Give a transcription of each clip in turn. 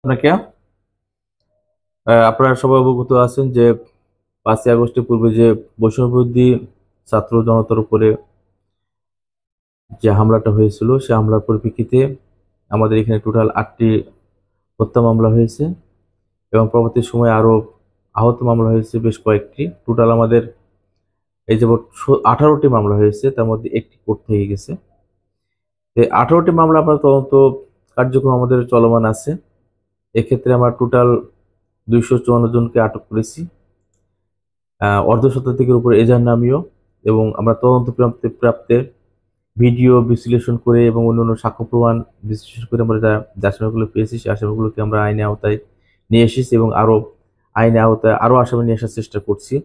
আপনাকে আপনারা সবাই অবগত আছেন যে 5ই আগস্টের পূর্বে যে বৈষম্যবিরোধী ছাত্র জনতার উপরে যে হামলাটা হয়েছিল, সে হামলার পরিপ্রেক্ষিতে আমাদের এখানে টোটাল 8টি হত্যা মামলা হয়েছে এবং পরবর্তী সময়ে আরো আহত মামলা হয়েছে বেশ কয়েকটি। টোটাল আমাদের এই যে 18টি মামলা হয়েছে, তার মধ্যে একটি কোর্ট থেকে গেছে। এই 18টি মামলা আপনার তদন্ত কার্যক্রম আমাদের চলমান আছে। এক্ষেত্রে আমরা টোটাল 254 জনকে আটক করেছি, অর্ধশতাধিকের উপর এজাহার নামিয়েও, এবং আমরা তদন্ত প্রাপ্তে ভিডিও বিশ্লেষণ করে এবং অন্যান্য সাক্ষ্য প্রমাণ বিশ্লেষণ করে আমরা যে আসামিগুলো পেয়েছি, সেই আসামিগুলোকে আমরা আইনের আওতায় নিয়ে এসেছি এবং আরো আইনের আওতায় আরো আসামি নিয়ে আসার চেষ্টা করছি।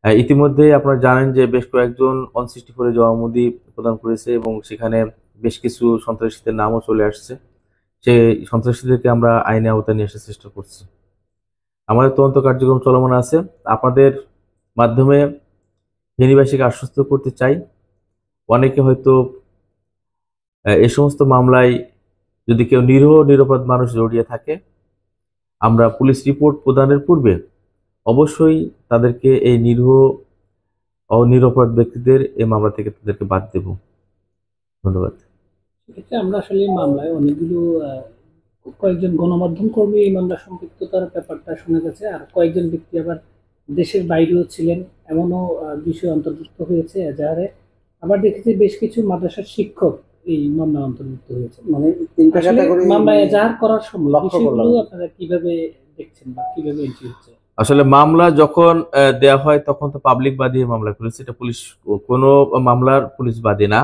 ইতিমধ্যে আপনারা জানেন যে বেশ কয়েকজন 164 জবানবন্দি প্রদান করেছে এবং সেখানে বেশ কিছু সন্ত্রাসীদের নামও চলে আসছে। সেই সন্ত্রাসীদেরকে আমরা আইনের আওতায় নিয়ে আসার চেষ্টা করছি। আমাদের তদন্ত কার্যক্রম চলমান আছে। আপনাদের মাধ্যমে ফেনীবাসীকে আশ্বস্ত করতে চাই, অনেকে হয়তো এই সমস্ত মামলায় যদি কেউ নিরপরাধ মানুষ জড়িয়ে থাকে, আমরা পুলিশ রিপোর্ট প্রদানের পূর্বে অবশ্যই তাদেরকে এই নিরপরাধ ব্যক্তিদের এই মামলা থেকে তাদেরকে বাদ দেব। ধন্যবাদ। সেক্ষেত্রে আমরা আসলে এই মামলায় অনেকগুলো কয়েকজন গণমাধ্যম কর্মী এই মামলা সম্পৃক্ততার ব্যাপারটা শোনা গেছে, আর কয়েকজন ব্যক্তি আবার দেশের বাইরেও ছিলেন এমনও বিষয় অন্তর্ভুক্ত হয়েছে এজাহারে। আবার দেখেছি বেশ কিছু মাদ্রাসার শিক্ষক এই মামলায় অন্তর্ভুক্ত হয়েছে। মানে তিনটা ক্যাটাগরি মামলা এজাহার করার সময় বিষয়গুলো আপনারা কিভাবে দেখছেন বা কিভাবে এন্ট্রি হচ্ছে? আসলে মামলা যখন দেয়া হয় তখন তো পাবলিক বাদী মামলা করেছে, এটা পুলিশ কোনো মামলার পুলিশ বাদী না।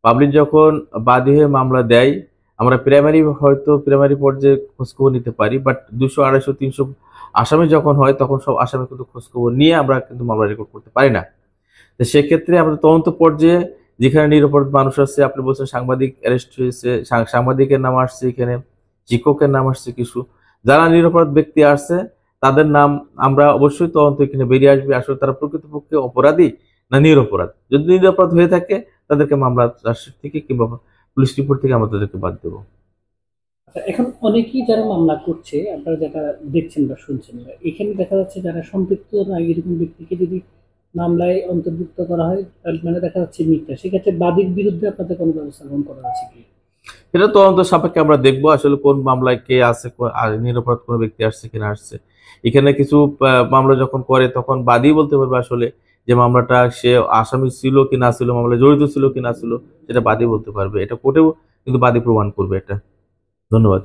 পাবলিক যখন বাদী হয়ে মামলা দেয়, আমরা প্রাইমারি পর্যায়ে খোঁজখবর নিতে পারি, বাট 200, 250, 300 আসামি যখন হয় তখন সব আসামি কিন্তু খোঁজখবর নিয়ে আমরা কিন্তু মামলা রেকর্ড করতে পারি না। তো সেক্ষেত্রে আমাদের তদন্ত পর্যায়ে যেখানে নিরপরাধ মানুষ আছে, আপনি বলছেন সাংবাদিক অ্যারেস্ট হয়েছে, সাংবাদিকের নাম আসছে, এখানে শিক্ষকের নাম আসছে, কিছু যারা নিরপরাধ ব্যক্তি আসছে তাদের নাম আমরা অবশ্যই তদন্ত এখানে বেরিয়ে আসবে, আসলে তারা প্রকৃতপক্ষে অপরাধী না নিরপরাধ। যদি নিরপরাধ হয়ে থাকে তাদেরকে মামলা চার্জশিট থেকে কিংবা পুলিশ রিপোর্ট থেকে আমরা তাদেরকে বাদ দেবো। আচ্ছা, এখন অনেকেই যারা মামলা করছে আপনারা যেটা দেখছেন বা শুনছেন, এখানে দেখা যাচ্ছে যারা সম্পৃক্ত না এরকম ব্যক্তিকে যদি মামলায় অন্তর্ভুক্ত করা হয় তাহলে মানে দেখা যাচ্ছে মিথ্যা, সেক্ষেত্রে বাদীর বিরুদ্ধে আপনাদের কোনো ব্যবস্থা গ্রহণ করা আছে কি? এটা তদন্ত সাপেক্ষে আমরা দেখবো আসলে কোন মামলায় কে আছে, আর নিরপরাধ কোনো ব্যক্তি আসছে কিনা আসছে। এখানে কিছু মামলা যখন করে তখন বাদী বলতে পারবে আসলে যে মামলাটা সে আসামি ছিল কি না ছিল, মামলায় জড়িত ছিল কি না ছিল, সেটা বাদী বলতে পারবে। এটা কোর্টেও কিন্তু বাদী প্রমাণ করবে এটা। ধন্যবাদ।